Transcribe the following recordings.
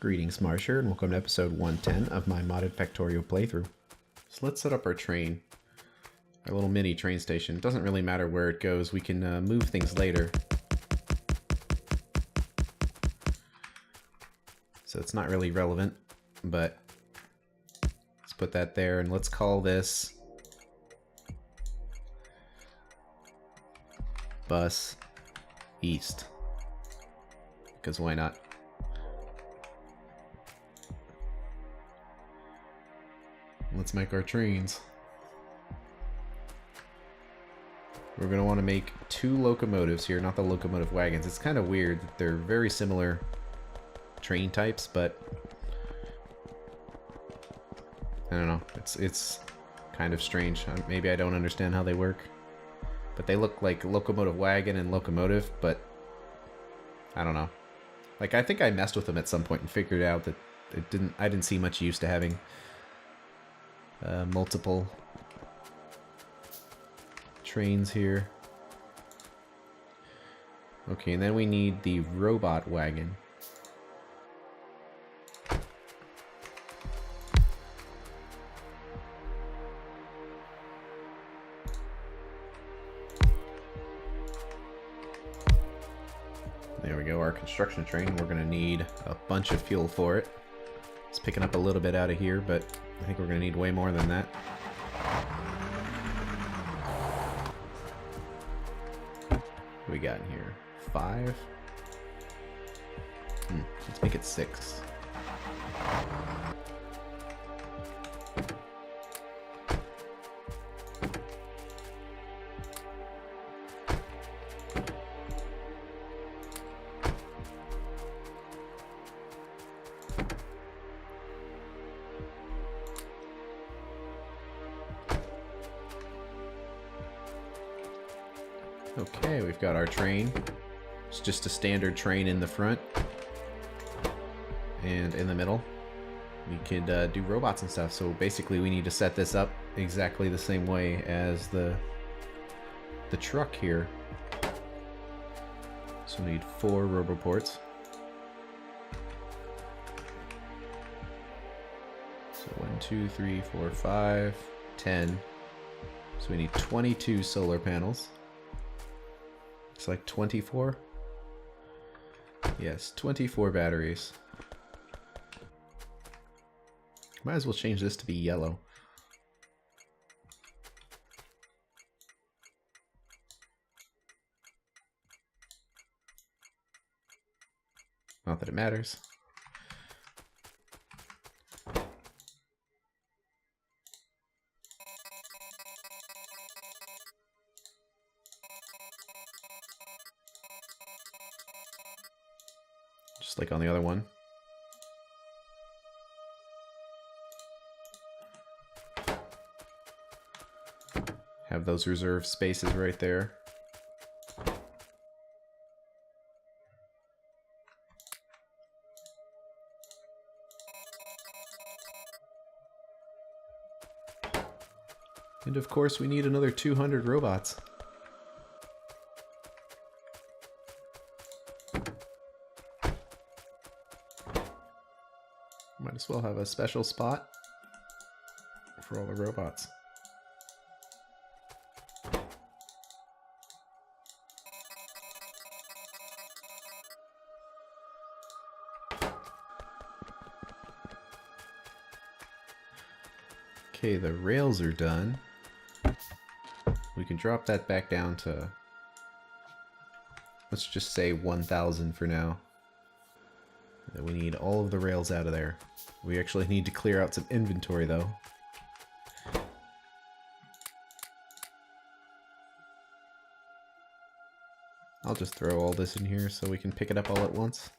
Greetings, Marsher, and welcome to episode 110 of my modded Factorio playthrough. So let's set up our train. Our little mini train station. It doesn't really matter where it goes, we can move things later. So it's not really relevant, but let's put that there and let's call this Bus East. Because why not? Let's make our trains. We're going to want to make 2 locomotives here, not the locomotive wagons. It's kind of weird that they're very similar train types, but I don't know. It's kind of strange. Maybe I don't understand how they work. But they look like locomotive wagon and locomotive, but I don't know. Like, I think I messed with them at some point and figured out that I didn't see much use to having multiple trains here. Okay, and then we need the robot wagon. There we go, our construction train. We're gonna need a bunch of fuel for it. It's picking up a little bit out of here, but I think we're going to need way more than that. What do we got in here? 5? Let's make it 6. Okay, we've got our train. It's just a standard train in the front. And in the middle, we could do robots and stuff. So basically we need to set this up exactly the same way as the truck here. So we need 4 roboports. So 1, 2, 3, 4, 5, 10. So we need 22 solar panels. It's like 24? Yes, 24 batteries. Might as well change this to be yellow. Not that it matters. Just like on the other one. Have those reserved spaces right there. And of course we need another 200 robots. Might as well have a special spot for all the robots. Okay, the rails are done. We can drop that back down to, let's just say 1,000 for now. Then we need all of the rails out of there. We actually need to clear out some inventory though. I'll just throw all this in here so we can pick it up all at once.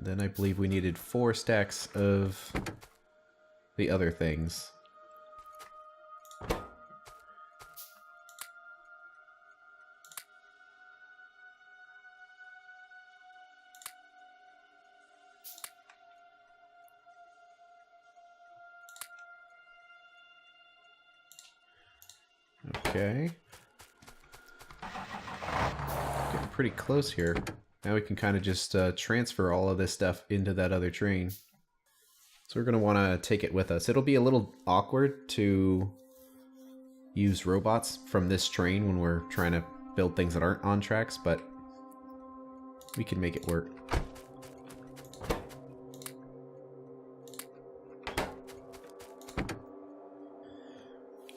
Then I believe we needed 4 stacks of the other things. Okay. Getting pretty close here. Now we can kind of just transfer all of this stuff into that other train. So we're going to want to take it with us. It'll be a little awkward to use robots from this train when we're trying to build things that aren't on tracks, but we can make it work.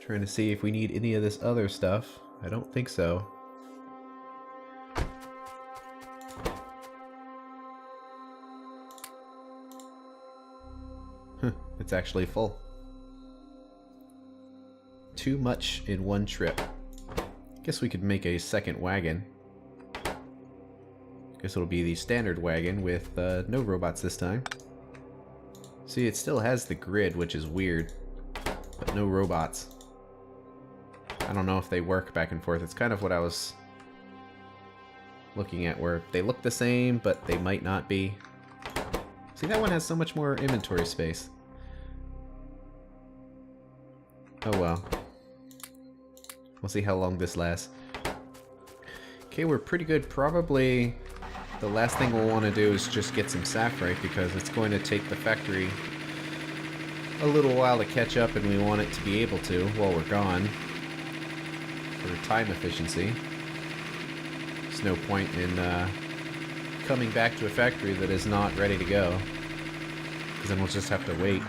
Trying to see if we need any of this other stuff. I don't think so. It's actually full. Too much in one trip. Guess we could make a second wagon. Guess it'll be the standard wagon with no robots this time. See, it still has the grid, which is weird, but no robots. I don't know if they work back and forth. It's kind of what I was looking at, where they look the same, but they might not be. See, that one has so much more inventory space. Oh well. We'll see how long this lasts. Okay, we're pretty good. Probably the last thing we'll want to do is just get some sapphire, because it's going to take the factory a little while to catch up, and we want it to be able to while we're gone for time efficiency. There's no point in coming back to a factory that is not ready to go, because then we'll just have to wait.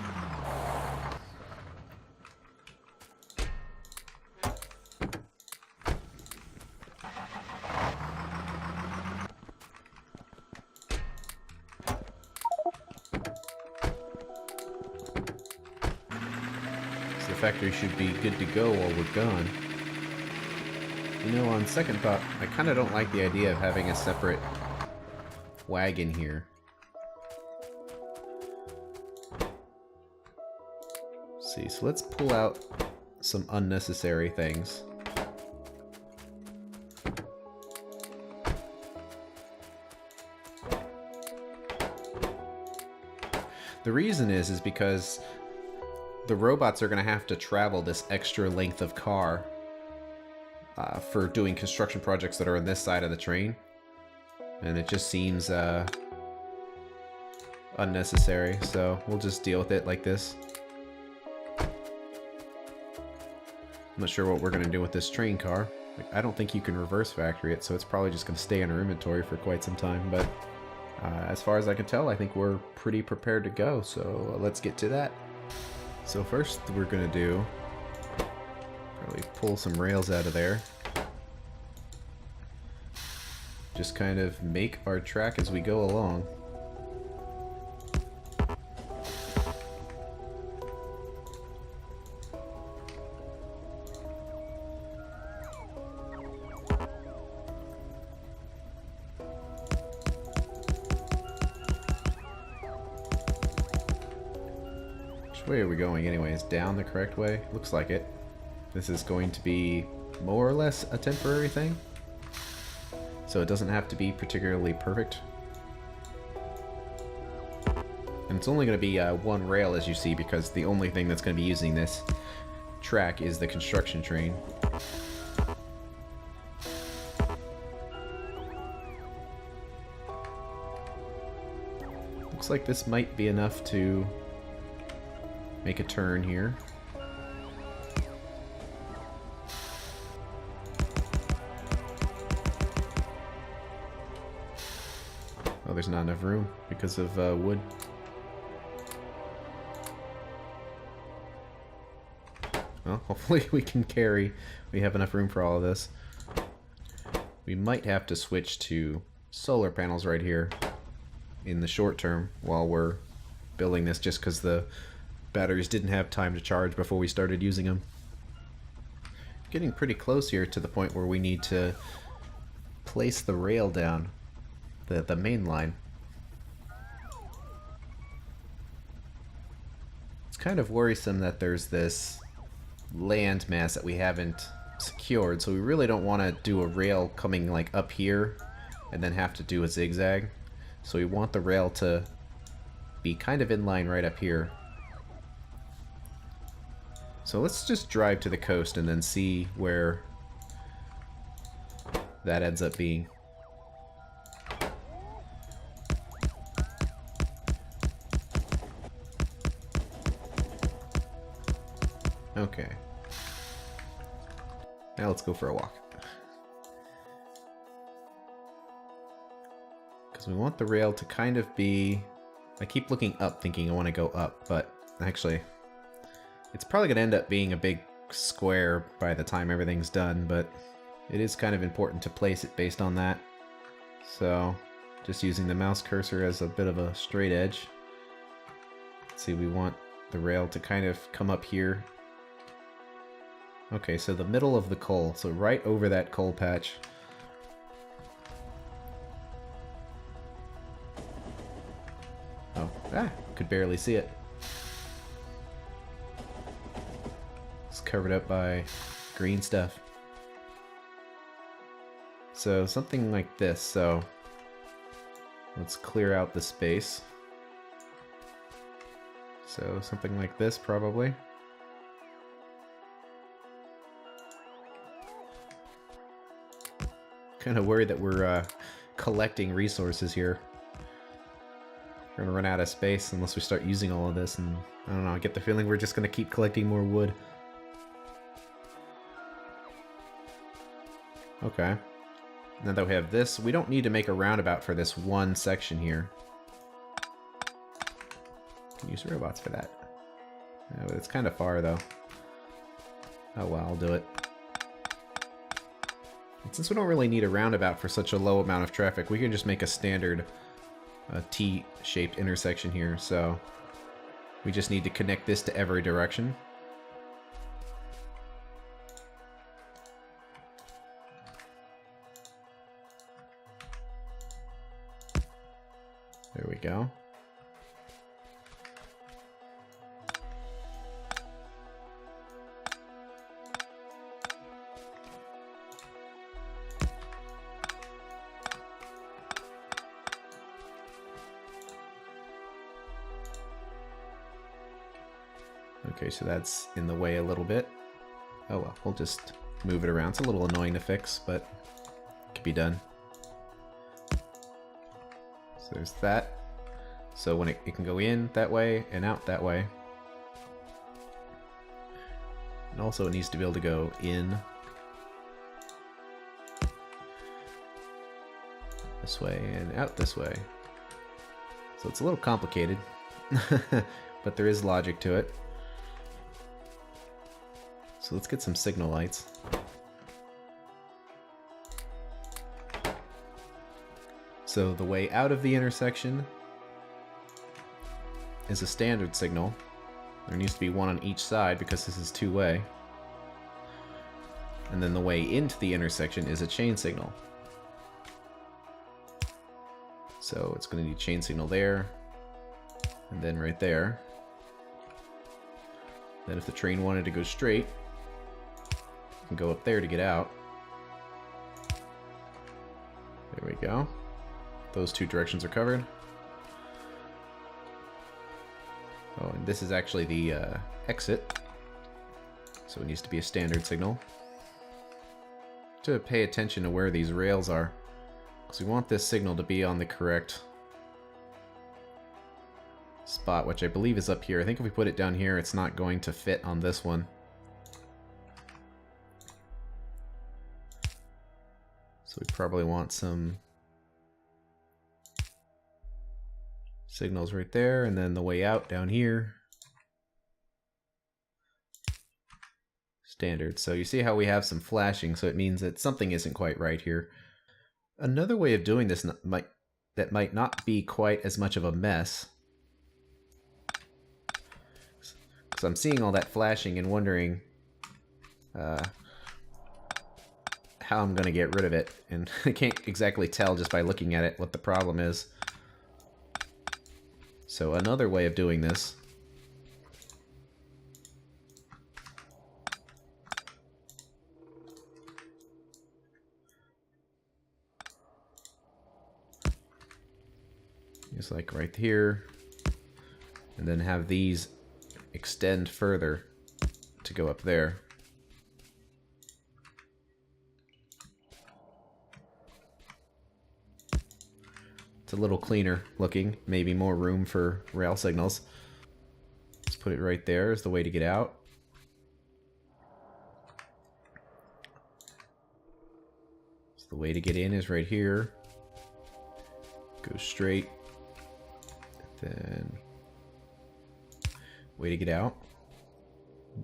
Factory should be good to go while we're gone. You know, on second thought, I kind of don't like the idea of having a separate wagon here. Let's see, so let's pull out some unnecessary things. The reason is because the robots are going to have to travel this extra length of car for doing construction projects that are on this side of the train. And it just seems unnecessary, so we'll just deal with it like this. I'm not sure what we're going to do with this train car. Like, I don't think you can reverse factory it, so it's probably just going to stay in our inventory for quite some time. But as far as I can tell, I think we're pretty prepared to go, so let's get to that. So first we're gonna do, probably pull some rails out of there. Just kind of make our track as we go along. Which way are we going anyways? Down the correct way? Looks like it. This is going to be more or less a temporary thing, so it doesn't have to be particularly perfect. And it's only going to be one rail, as you see, because the only thing that's going to be using this track is the construction train. Looks like this might be enough to make a turn here. Oh, there's not enough room because of wood. Well, hopefully we have enough room for all of this. We might have to switch to solar panels right here in the short term while we're building this, just because the batteries didn't have time to charge before we started using them. Getting pretty close here to the point where we need to place the rail down, the main line. It's kind of worrisome that there's this land mass that we haven't secured, so we really don't want to do a rail coming like up here and then have to do a zigzag. So we want the rail to be kind of in line right up here. So let's just drive to the coast and then see where that ends up being. Okay. Now let's go for a walk. Because we want the rail to kind of be... I keep looking up thinking I want to go up, but actually it's probably going to end up being a big square by the time everything's done, but it is kind of important to place it based on that. So just using the mouse cursor as a bit of a straight edge. Let's see, we want the rail to kind of come up here. Okay, so the middle of the coal, so right over that coal patch. Oh, could barely see it. It's covered up by green stuff. So something like this, so let's clear out the space. So something like this, probably. Kind of worried that we're collecting resources here. We're gonna run out of space unless we start using all of this, and I don't know, I get the feeling we're just gonna keep collecting more wood. Okay. Now that we have this, we don't need to make a roundabout for this one section here. Use robots for that. Yeah, but it's kind of far though. Oh well, I'll do it. And since we don't really need a roundabout for such a low amount of traffic, we can just make a standard T-shaped intersection here, so we just need to connect this to every direction. There we go. Okay, so that's in the way a little bit. Oh well, we'll just move it around. It's a little annoying to fix, but it can be done. So there's that. So when it can go in that way and out that way. And also it needs to be able to go in this way and out this way. So it's a little complicated, but there is logic to it. So let's get some signal lights. So the way out of the intersection is a standard signal. There needs to be one on each side because this is two-way. And then the way into the intersection is a chain signal. So it's going to need chain signal there, and then right there. Then if the train wanted to go straight, you can go up there to get out. There we go. Those two directions are covered. Oh, and this is actually the exit. So it needs to be a standard signal. To pay attention to where these rails are, because we want this signal to be on the correct spot, which I believe is up here. I think if we put it down here, it's not going to fit on this one. So we probably want some signals right there, and then the way out down here. Standard. So you see how we have some flashing, so it means that something isn't quite right here. Another way of doing this that might not be quite as much of a mess, because I'm seeing all that flashing and wondering how I'm going to get rid of it, and I can't exactly tell just by looking at it what the problem is. So another way of doing this is like right here, and then have these extend further. to go up there. It's a little cleaner looking, maybe more room for rail signals. Let's put it right there as the way to get out. So the way to get in is right here. Go straight. Then way to get out.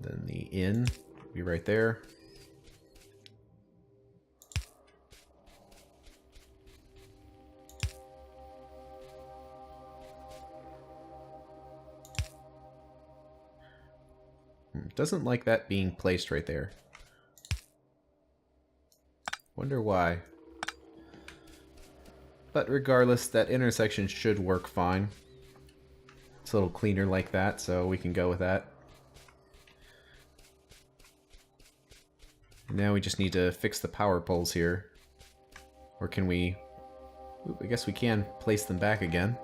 Then the in will be right there. Doesn't like that being placed right there. Wonder why. But regardless, that intersection should work fine. It's a little cleaner like that, so we can go with that. Now we just need to fix the power poles here. Or can we... Ooh, I guess we can place them back again.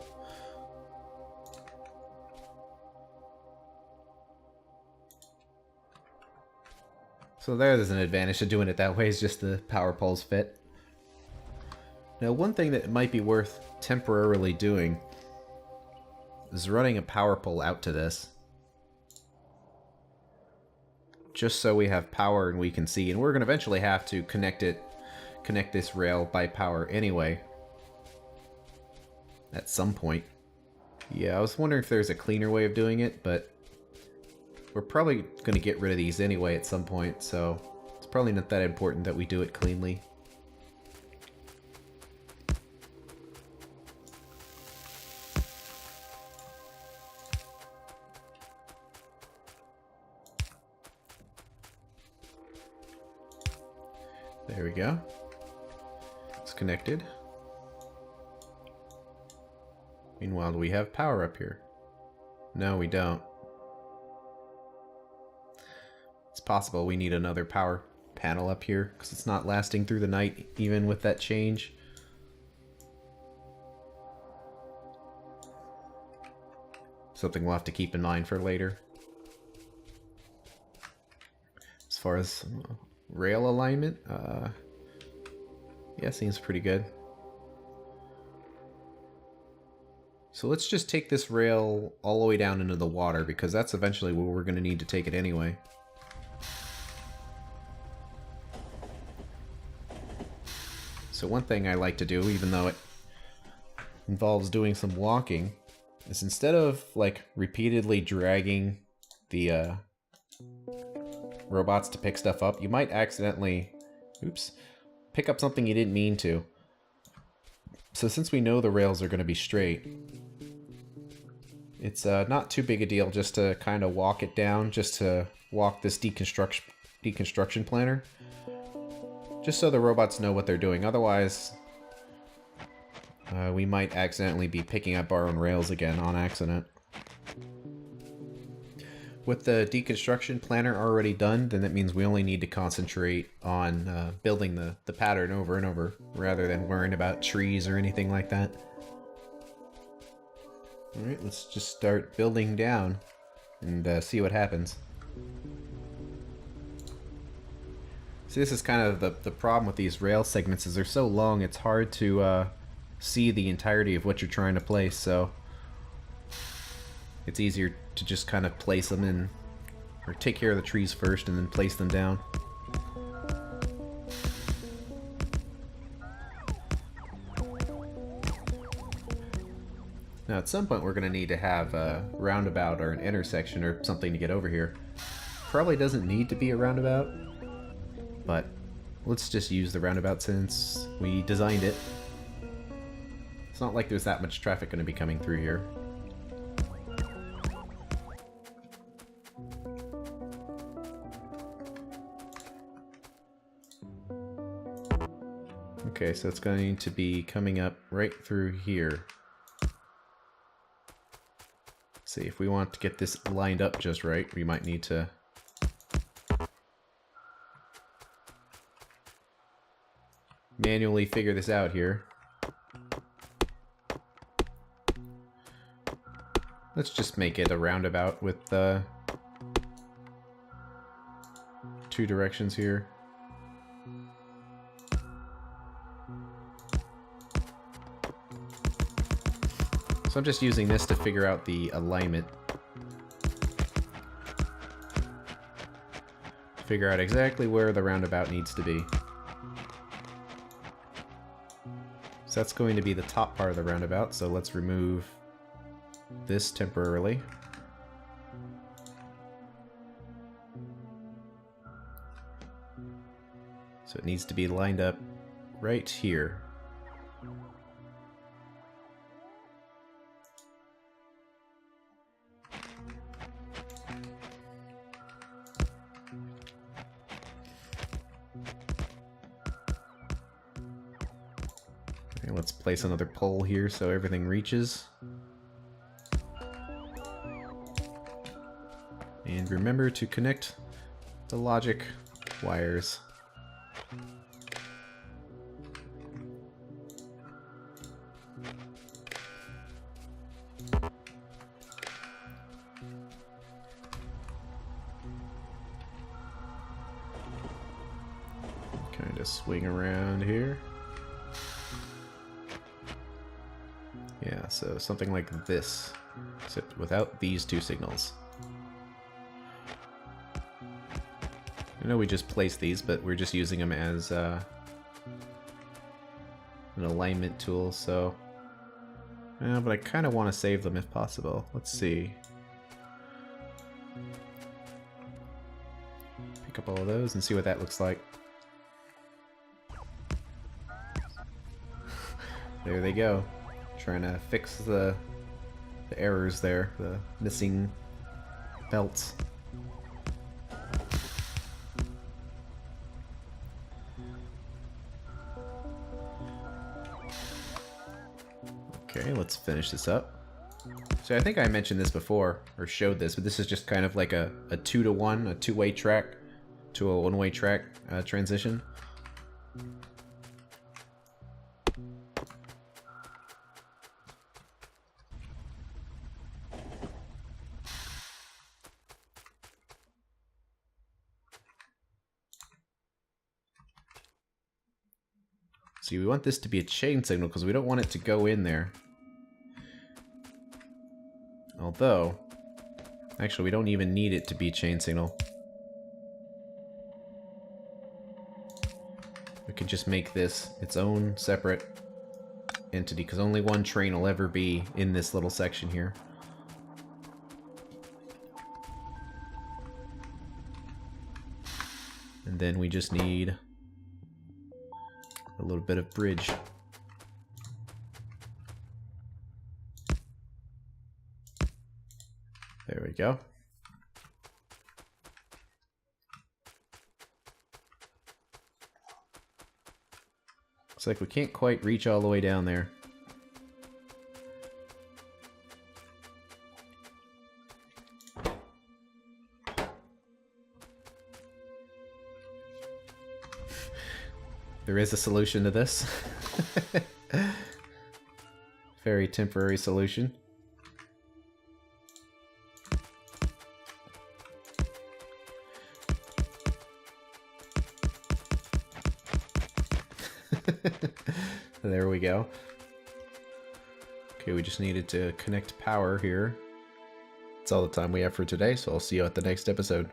So there's an advantage to doing it that way, is just the power poles fit. Now one thing that might be worth temporarily doing is running a power pole out to this. Just so we have power and we can see. And we're going to eventually have to connect this rail by power anyway. At some point. Yeah, I was wondering if there's a cleaner way of doing it, but we're probably going to get rid of these anyway at some point, so it's probably not that important that we do it cleanly. There we go. It's connected. Meanwhile, do we have power up here? No, we don't. It's possible we need another power panel up here because it's not lasting through the night even with that change. Something we'll have to keep in mind for later. As far as rail alignment, yeah, seems pretty good. So let's just take this rail all the way down into the water because that's eventually where we're going to need to take it anyway. So one thing I like to do, even though it involves doing some walking, is instead of like repeatedly dragging the robots to pick stuff up, you might accidentally, pick up something you didn't mean to. So since we know the rails are going to be straight, it's not too big a deal just to kind of walk it down, just to walk this deconstruction planner. Just so the robots know what they're doing. Otherwise, we might accidentally be picking up our own rails again on accident. With the deconstruction planner already done, then that means we only need to concentrate on building the pattern over and over, rather than worrying about trees or anything like that. Alright, let's just start building down and see what happens. See, this is kind of the problem with these rail segments, is they're so long, it's hard to see the entirety of what you're trying to place, so it's easier to just kind of place them in, or take care of the trees first and then place them down. Now at some point we're going to need to have a roundabout or an intersection or something to get over here. Probably doesn't need to be a roundabout, but let's just use the roundabout since we designed it. It's not like there's that much traffic going to be coming through here. Okay, so it's going to be coming up right through here. Let's see, if we want to get this lined up just right, we might need to manually figure this out here. Let's just make it a roundabout with the two directions here. So I'm just using this to figure out the alignment. Figure out exactly where the roundabout needs to be. So that's going to be the top part of the roundabout, so let's remove this temporarily. So it needs to be lined up right here. Okay, let's place another pole here so everything reaches. And remember to connect the logic wires. Kind of swing around here. Yeah, so something like this, except without these two signals. I know we just placed these, but we're just using them as an alignment tool, so... but I kind of want to save them if possible. Let's see. Pick up all of those and see what that looks like. There they go. Trying to fix the errors there, the missing belts. Okay, let's finish this up. So I think I mentioned this before, or showed this, but this is just kind of like a 2-to-1, a two-way track to a one-way track transition. See, we want this to be a chain signal because we don't want it to go in there. Although, actually we don't even need it to be chain signal. We can just make this its own separate entity because only one train will ever be in this little section here. And then we just need a little bit of bridge. There we go. Looks like we can't quite reach all the way down there. There is a solution to this. Very temporary solution. There we go. Okay, we just needed to connect power here. That's all the time we have for today, so I'll see you at the next episode.